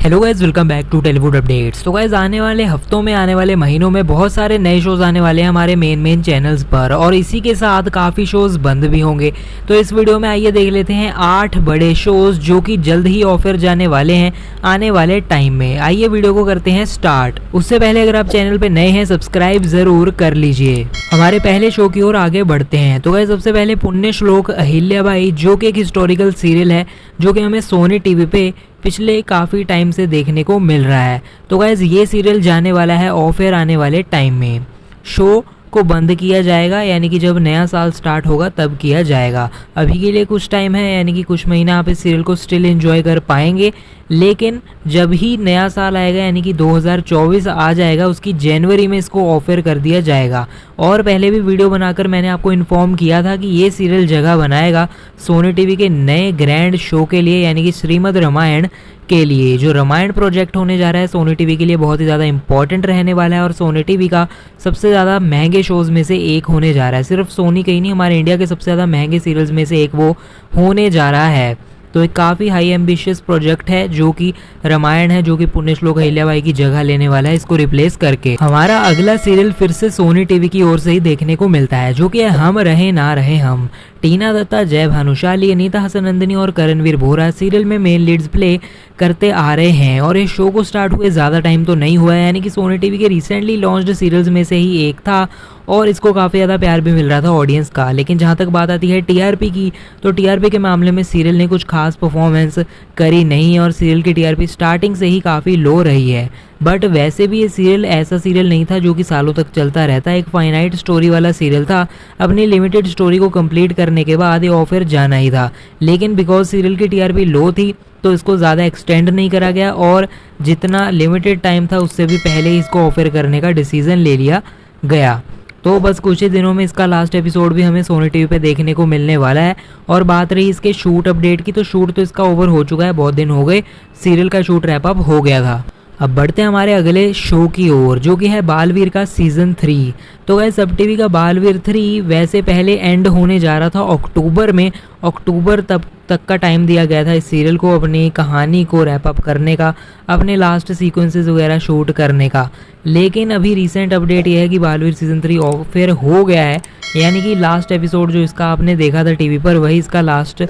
Hello guys, welcome back to Tollywood updates. तो guys आने वाले हफ्तों में, आने वाले महीनों में बहुत सारे नए शोज़ आने वाले हैं हमारे मेन चैनल्स पर, और इसी के साथ काफ़ी शोज़ बंद भी होंगे। तो इस वीडियो में आइए देख लेते हैं 8 बड़े शोज़ जो कि जल्द ही ऑफर जाने वाले हैं आने वाले टाइम में। आइए वीडियो को करते हैं स्टार्ट। उससे पहले अगर आप चैनल पर नए हैं, सब्सक्राइब ज़रूर कर लीजिए। हमारे पहले शो की ओर आगे बढ़ते हैं। तो गाइज सबसे पहले पुण्य श्लोक अहिल्याबाई, जो कि एक हिस्टोरिकल सीरियल है जो कि हमें सोनी टीवी पे पिछले काफ़ी टाइम से देखने को मिल रहा है। तो गाइज ये सीरियल जाने वाला है ऑफर आने वाले टाइम में। शो को बंद किया जाएगा, यानी कि जब नया साल स्टार्ट होगा तब किया जाएगा। अभी के लिए कुछ टाइम है, यानी कि कुछ महीना आप इस सीरियल को स्टिल एंजॉय कर पाएंगे, लेकिन जब ही नया साल आएगा यानी कि 2024 आ जाएगा, उसकी जनवरी में इसको ऑफर कर दिया जाएगा। और पहले भी वीडियो बनाकर मैंने आपको इन्फॉर्म किया था कि ये सीरियल जगह बनाएगा सोनी टीवी के नए ग्रैंड शो के लिए, यानी कि श्रीमद् रामायण के लिए। जो रामायण प्रोजेक्ट होने जा रहा है सोनी टीवी के लिए बहुत ही ज़्यादा इंपॉर्टेंट रहने वाला है, और सोनी टीवी का सबसे ज़्यादा महंगे शोज़ में से एक होने जा रहा है। सिर्फ सोनी का ही नहीं, हमारे इंडिया के सबसे ज़्यादा महंगे सीरियल्स में से एक वो होने जा रहा है। तो एक काफ़ी हाई एम्बिशियस प्रोजेक्ट है जो कि रामायण है, जो कि पुण्य श्लोक अहिल्याबाई की जगह लेने वाला है, इसको रिप्लेस करके। हमारा अगला सीरियल फिर से सोनी टीवी की ओर से ही देखने को मिलता है, जो कि हम रहे ना रहे हम। टीना दत्ता, जय भानुशाली, अनीता हसनंदनी और करणवीर बोहरा सीरियल में मेन लीड्स प्ले करते आ रहे हैं। और इस शो को स्टार्ट हुए ज़्यादा टाइम तो नहीं हुआ है, यानी कि सोनी टीवी के रिसेंटली लॉन्च्ड सीरियल्स में से ही एक था, और इसको काफ़ी ज़्यादा प्यार भी मिल रहा था ऑडियंस का। लेकिन जहाँ तक बात आती है टीआरपी की, तो टीआरपी के मामले में सीरियल ने कुछ खास परफॉर्मेंस करी नहीं, और सीरियल की टीआरपी स्टार्टिंग से ही काफ़ी लो रही है। बट वैसे भी ये सीरियल ऐसा सीरियल नहीं था जो कि सालों तक चलता रहता, एक फाइनाइट स्टोरी वाला सीरियल था। अपनी लिमिटेड स्टोरी को कंप्लीट करने के बाद ये ऑफर जाना ही था, लेकिन बिकॉज सीरियल की टीआरपी लो थी तो इसको ज़्यादा एक्सटेंड नहीं करा गया, और जितना लिमिटेड टाइम था उससे भी पहले ही इसको ऑफर करने का डिसीज़न ले लिया गया। तो बस कुछ ही दिनों में इसका लास्ट एपिसोड भी हमें सोनी टीवी पे देखने को मिलने वाला है। और बात रही इसके शूट अपडेट की, तो शूट तो इसका ओवर हो चुका है, बहुत दिन हो गए, सीरियल का शूट रैप अप हो गया था। अब बढ़ते हैं हमारे अगले शो की ओर, जो कि है बालवीर का सीज़न 3। तो गाइस सब टीवी का बालवीर 3 वैसे पहले एंड होने जा रहा था अक्टूबर में। अक्टूबर तक का टाइम दिया गया था इस सीरियल को अपनी कहानी को रैप अप करने का, अपने लास्ट सीक्वेंसेस वगैरह शूट करने का। लेकिन अभी रिसेंट अपडेट ये है कि बालवीर सीज़न 3 ऑफर हो गया है, यानी कि लास्ट एपिसोड जो इसका आपने देखा था टीवी पर, वही इसका लास्ट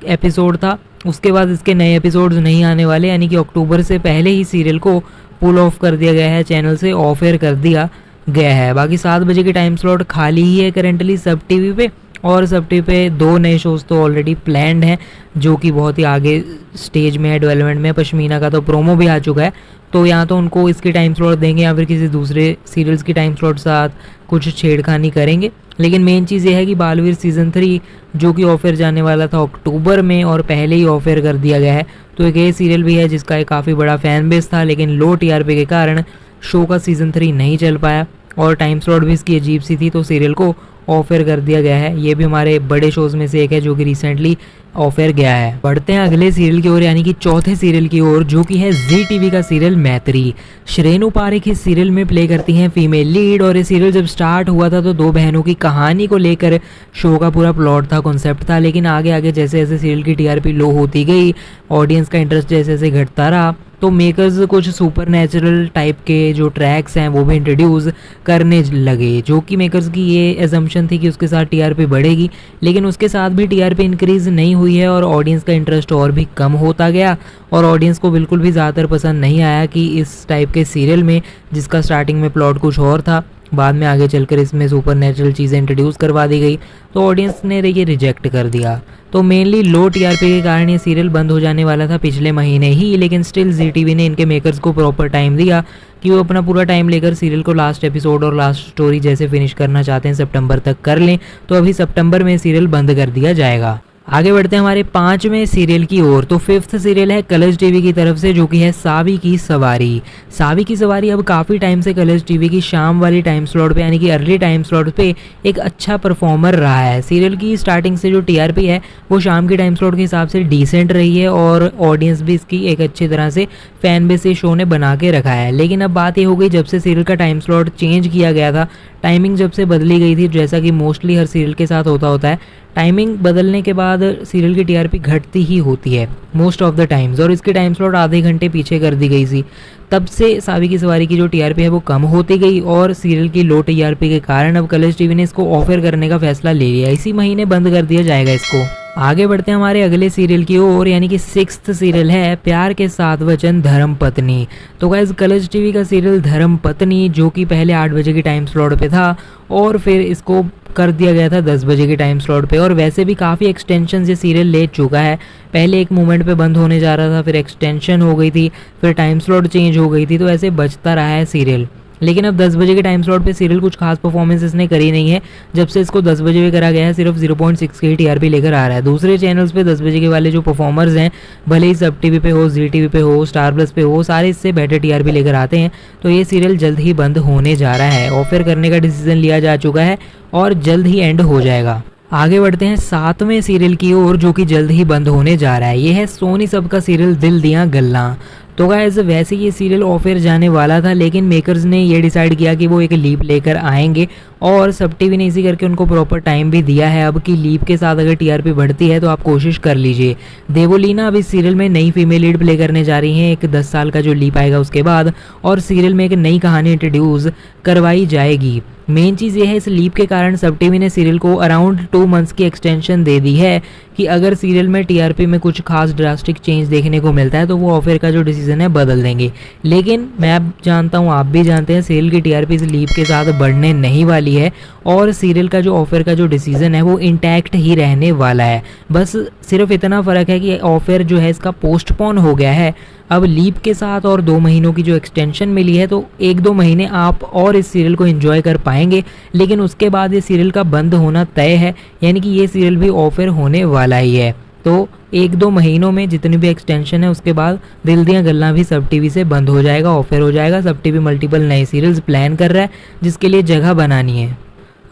एपिसोड था। उसके बाद इसके नए एपिसोड्स नहीं आने वाले, यानी कि अक्टूबर से पहले ही सीरियल को पुल ऑफ कर दिया गया है, चैनल से ऑफ एयर कर दिया गया है। बाकी 7 बजे की टाइम स्लॉट खाली ही है करेंटली सब टीवी पे, और सब टीवी पे 2 नए शोज़ तो ऑलरेडी प्लान्ड हैं जो कि बहुत ही आगे स्टेज में है, डेवलपमेंट में। पश्मीना का तो प्रोमो भी आ चुका है, तो यहाँ तो उनको इसकी टाइम स्लॉट देंगे या फिर किसी दूसरे सीरियल्स की टाइम स्लॉट साथ कुछ छेड़खानी करेंगे। लेकिन मेन चीज़ ये है कि बालवीर सीज़न 3 जो कि ऑफर जाने वाला था अक्टूबर में और पहले ही ऑफर कर दिया गया है, तो एक ये सीरियल भी है जिसका एक काफ़ी बड़ा फैन बेस था, लेकिन लो टीआरपी के कारण शो का सीज़न 3 नहीं चल पाया, और टाइम स्लॉट भी इसकी अजीब सी थी, तो सीरियल को ऑफर कर दिया गया है। ये भी हमारे बड़े शोज़ में से एक है जो कि रिसेंटली ऑफर गया है। बढ़ते हैं अगले सीरियल की ओर, यानी कि चौथे सीरियल की ओर, जो कि है जी टीवी का सीरियल मैत्री। श्रेनु पारेख इस सीरियल में प्ले करती हैं फीमेल लीड, और ये सीरियल जब स्टार्ट हुआ था तो 2 बहनों की कहानी को लेकर शो का पूरा प्लॉट था, कॉन्सेप्ट था। लेकिन आगे आगे जैसे जैसे सीरियल की टीआरपी लो होती गई, ऑडियंस का इंटरेस्ट जैसे जैसे घटता रहा, तो मेकर्स कुछ सुपर नेचुरल टाइप के जो ट्रैक्स हैं वो भी इंट्रोड्यूस करने लगे, जो कि मेकर्स की ये एजम्पशन थी कि उसके साथ टीआरपी बढ़ेगी। लेकिन उसके साथ भी टीआरपी इंक्रीज़ नहीं हुई है, और ऑडियंस का इंटरेस्ट और भी कम होता गया, और ऑडियंस को बिल्कुल भी ज़्यादातर पसंद नहीं आया कि इस टाइप के सीरियल में, जिसका स्टार्टिंग में प्लॉट कुछ और था, बाद में आगे चलकर इसमें सुपर नेचुरल चीज़ें इंट्रोड्यूस करवा दी गई, तो ऑडियंस ने ये रिजेक्ट कर दिया। तो मेनली लो टीआरपी के कारण ये सीरियल बंद हो जाने वाला था पिछले महीने ही, लेकिन स्टिल जी टीवी ने इनके मेकर्स को प्रॉपर टाइम दिया कि वो अपना पूरा टाइम लेकर सीरियल को लास्ट एपिसोड और लास्ट स्टोरी जैसे फिनिश करना चाहते हैं सितंबर तक कर लें। तो अभी सितंबर में सीरियल बंद कर दिया जाएगा। आगे बढ़ते हैं हमारे 5वें सीरियल की ओर। तो 5th सीरियल है कलर्स टीवी की तरफ से, जो कि है सावी की सवारी। सावी की सवारी अब काफ़ी टाइम से कलर्स टीवी की शाम वाली टाइम स्लॉट पे, यानी कि अर्ली टाइम स्लॉट पे एक अच्छा परफॉर्मर रहा है। सीरियल की स्टार्टिंग से जो टीआरपी है वो शाम की टाइम स्लॉट के हिसाब से डिसेंट रही है, और ऑडियंस भी इसकी एक अच्छी तरह से फैन बेस इस शो ने बना के रखा है। लेकिन अब बात ये हो गई, जब से सीरियल का टाइम स्लॉट चेंज किया गया था, टाइमिंग जब से बदली गई थी, जैसा कि मोस्टली हर सीरियल के साथ होता है, टाइमिंग बदलने के बाद बाद सीरियल की टीआरपी घटती ही होती है मोस्ट ऑफ द टाइम्स, और इसकी टाइम स्लॉट आधे घंटे पीछे कर दी गई थी। तब से सावी की सवारी की जो टीआरपी है वो कम होती गई और सीरियल की लो टीआरपी के कारण अब कलर्स टीवी ने इसको ऑफर करने का फैसला ले लिया। इसी महीने बंद कर दिया जाएगा इसको। आगे बढ़ते हैं हमारे अगले सीरियल की ओर, यानी कि 6th सीरियल है प्यार के साथ वचन धर्म पत्नी। तो गाइस कलर्स टीवी का सीरियल धर्म पत्नी, जो कि पहले 8 बजे की टाइम स्लॉट पे था और फिर इसको कर दिया गया था 10 बजे के टाइम स्लॉट पे, और वैसे भी काफ़ी एक्सटेंशन ये सीरियल ले चुका है। पहले एक मोमेंट पे बंद होने जा रहा था, फिर एक्सटेंशन हो गई थी, फिर टाइम स्लॉट चेंज हो गई थी, तो ऐसे बचता रहा है सीरियल। लेकिन अब 10 बजे के टाइम स्लॉट पे सीरियल कुछ खास परफॉर्मेंस इसने करी नहीं है। जब से इसको 10 बजे भी करा गया है सिर्फ 0.6 की टीआरपी लेकर आ रहा है। दूसरे चैनल्स पे 10 बजे के वाले जो परफॉर्मर्स हैं, भले ही सब टीवी पे हो, जी टीवी पे हो, स्टार प्लस पे हो, सारे इससे बेटर टीआरपी लेकर आते हैं। तो ये सीरियल जल्द ही बंद होने जा रहा है, ऑफर करने का डिसीजन लिया जा चुका है और जल्द ही एंड हो जाएगा। आगे बढ़ते हैं 7वें सीरियल की ओर, जो कि जल्द ही बंद होने जा रहा है। ये है सोनी सब का सीरियल दिल दियां गल्लां। तो गाइस वैसे ये सीरियल ऑफर जाने वाला था, लेकिन मेकर्स ने ये डिसाइड किया कि वो एक लीप लेकर आएंगे और सब टीवी ने इसी करके उनको प्रॉपर टाइम भी दिया है अब कि लीप के साथ अगर टीआरपी बढ़ती है तो आप कोशिश कर लीजिए। देवोलीना अब इस सीरियल में नई फीमेल लीड प्ले करने जा रही हैं एक 10 साल का जो लीप आएगा उसके बाद, और सीरियल में एक नई कहानी इंट्रोड्यूस करवाई जाएगी। मेन चीज़ ये है इस लीप के कारण सब टीवी ने सीरियल को अराउंड 2 मंथ्स की एक्सटेंशन दे दी है कि अगर सीरियल में टीआरपी में कुछ खास ड्रास्टिक चेंज देखने को मिलता है तो वो ऑफर का जो डिसीजन है बदल देंगे। लेकिन मैं जानता हूँ, आप भी जानते हैं, सीरियल की टीआरपी इस लीप के साथ बढ़ने नहीं वाली है और सीरियल का जो ऑफर का जो डिसीजन है वो इंटैक्ट ही रहने वाला है। बस सिर्फ इतना फ़र्क है कि ऑफर जो है इसका पोस्टपोन हो गया है। अब लीप के साथ और 2 महीनों की जो एक्सटेंशन मिली है तो 1-2 महीने आप और इस सीरियल को एंजॉय कर पाएंगे, लेकिन उसके बाद ये सीरियल का बंद होना तय है, यानी कि ये सीरियल भी ऑफर होने वाला ही है। तो 1-2 महीनों में जितनी भी एक्सटेंशन है उसके बाद दिल दियां गल्लां भी सब टीवी से बंद हो जाएगा, ऑफर हो जाएगा। सब टीवी मल्टीपल नए सीरियल्स प्लान कर रहा है जिसके लिए जगह बनानी है।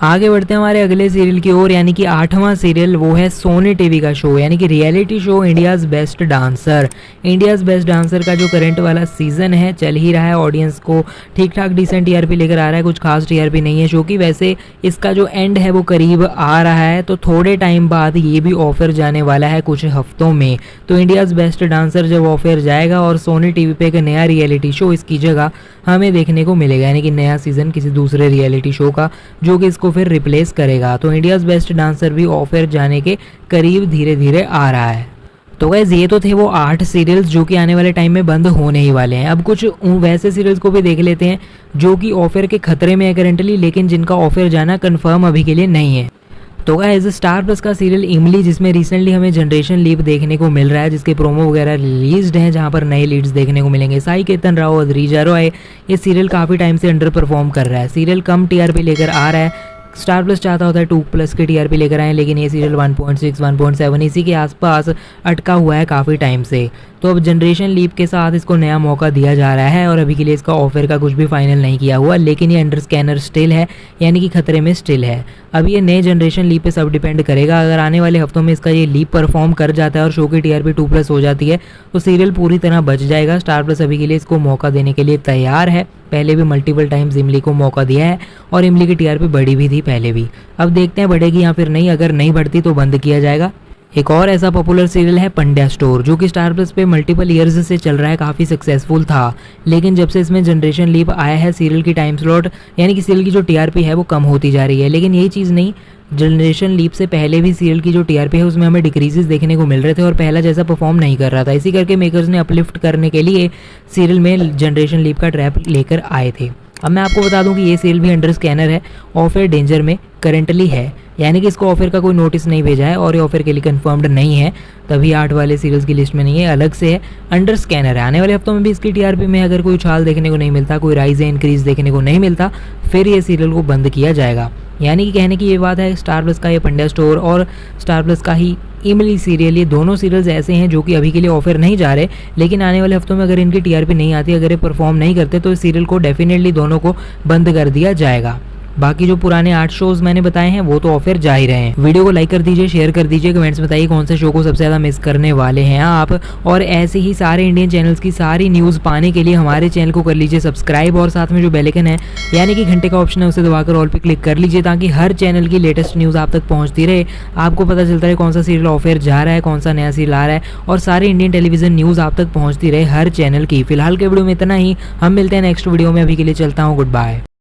आगे बढ़ते हैं हमारे अगले सीरियल की ओर, यानी कि 8वां सीरियल, वो है सोनी टीवी का शो, यानी कि reality show India's best dancer. India's best dancer का जो करंट वाला सीज़न है चल ही रहा है, ऑडियंस को ठीक ठाक डिसेंट टीआरपी लेकर आ रहा है, कुछ खास टीआरपी नहीं है शो की। वैसे इसका जो एंड है वो करीब आ रहा है, तो थोड़े टाइम बाद ये भी ऑफर जाने वाला है कुछ हफ्तों में। तो इंडियाज़ बेस्ट डांसर जब ऑफर जाएगा और सोनी टीवी पे एक नया रियलिटी शो इसकी जगह हमें देखने को मिलेगा, यानी कि नया सीज़न किसी दूसरे रियलिटी शो का जो कि इसको फिर रिप्लेस करेगा। तो इंडियाज़ बेस्ट डांसर भी ऑफर जाने के करीब धीरे धीरे आ रहा है। तो गाइस ये तो थे वो 8 सीरियल्स जो कि आने वाले टाइम में बंद होने ही वाले हैं। अब कुछ वैसे सीरियल्स को भी देख लेते हैं जो कि ऑफर के खतरे में है करेंटली, लेकिन जिनका ऑफर जाना कंफर्म अभी के लिए नहीं है। तो गाइस स्टार प्लस का सीरियल इमली, जिसमें रिसेंटली हमें जनरेशन लीप देखने को मिल रहा है, जिसके प्रोमो वगैरह रिलीज्ड हैं, जहां पर नए लीड्स देखने को मिलेंगे, साई केतन राव, अद्रीजा रॉय। ये सीरियल काफ़ी टाइम से अंडर परफॉर्म कर रहा है, सीरियल कम टीआरपी लेकर आ रहा है। स्टार प्लस चाहता होता है 2+ की टीआरपी लेकर आए, लेकिन ये सीरियल 1.6, 1.7 इसी के आसपास अटका हुआ है काफ़ी टाइम से। तो अब जनरेशन लीप के साथ इसको नया मौका दिया जा रहा है और अभी के लिए इसका ऑफर का कुछ भी फाइनल नहीं किया हुआ, लेकिन ये अंडर स्कैनर स्टिल है, यानी कि खतरे में स्टिल है। अब ये नए जनरेशन लीप पे सब डिपेंड करेगा। अगर आने वाले हफ्तों में इसका ये लीप परफॉर्म कर जाता है और शो की टीआरपी 2+ हो जाती है तो सीरियल पूरी तरह बच जाएगा। स्टार प्लस अभी के लिए इसको मौका देने के लिए तैयार है, पहले भी मल्टीपल टाइम्स इमली को मौका दिया है और इमली की टीआरपी बढ़ी भी थी पहले भी। अब देखते हैं बढ़ेगी या फिर नहीं, अगर नहीं बढ़ती तो बंद किया जाएगा। एक और ऐसा पॉपुलर सीरियल है पंड्या स्टोर, जो कि स्टार प्लस पे मल्टीपल ईयर्स से चल रहा है, काफ़ी सक्सेसफुल था, लेकिन जब से इसमें जनरेशन लीप आया है सीरियल की टाइम स्लॉट, यानी कि सीरियल की जो टीआरपी है वो कम होती जा रही है। लेकिन यही चीज़ नहीं, जनरेशन लीप से पहले भी सीरियल की जो टीआरपी है उसमें हमें डिक्रीजेस देखने को मिल रहे थे और पहला जैसा परफॉर्म नहीं कर रहा था। इसी करके मेकर्स ने अपलिफ्ट करने के लिए सीरियल में जनरेशन लीप का ट्रैप लेकर आए थे। अब मैं आपको बता दूं कि ये सीरियल भी अंडर स्कैनर है, ऑफर डेंजर में करंटली है, यानी कि इसको ऑफर का कोई नोटिस नहीं भेजा है और ये ऑफर के लिए कंफर्म्ड नहीं है, तभी 8 वाले सीरियल्स की लिस्ट में नहीं है, अलग से है, अंडर स्कैनर है। आने वाले हफ्तों में भी इसकी टीआरपी में अगर कोई उछाल देखने को नहीं मिलता, कोई राइज या इंक्रीज देखने को नहीं मिलता, फिर ये सीरियल को बंद किया जाएगा। यानी कि कहने की ये बात है, स्टार प्लस का ये पंड्या स्टोर और स्टार प्लस का ही इमली सीरियल, ये दोनों सीरियल्स ऐसे हैं जो कि अभी के लिए ऑफर नहीं जा रहे, लेकिन आने वाले हफ्तों में अगर इनकी टीआरपी नहीं आती, अगर ये परफॉर्म नहीं करते तो इस सीरियल को डेफिनेटली दोनों को बंद कर दिया जाएगा। बाकी जो पुराने 8 शोज मैंने बताए हैं वो तो ऑफर जा ही रहे हैं। वीडियो को लाइक कर दीजिए, शेयर कर दीजिए, कमेंट्स बताइए कौन से शो को सबसे ज्यादा मिस करने वाले हैं आप। और ऐसे ही सारे इंडियन चैनल्स की सारी न्यूज पाने के लिए हमारे चैनल को कर लीजिए सब्सक्राइब और साथ में जो बेल आइकन है यानी कि घंटे का ऑप्शन है उसे दबाकर ऑल पे क्लिक कर लीजिए, ताकि हर चैनल की लेटेस्ट न्यूज आप तक पहुंचती रहे। आपको पता चलता रहे कौन सा सीरियल ऑफर जा रहा है, कौन सा नया सीरियल आ रहा है, और सारे इंडियन टेलीविजन न्यूज आप तक पहुंचती रहे हर चैनल की। फिलहाल के वीडियो में इतना ही, हम मिलते हैं नेक्स्ट वीडियो में। अभी के लिए चलता हूँ, गुड बाय।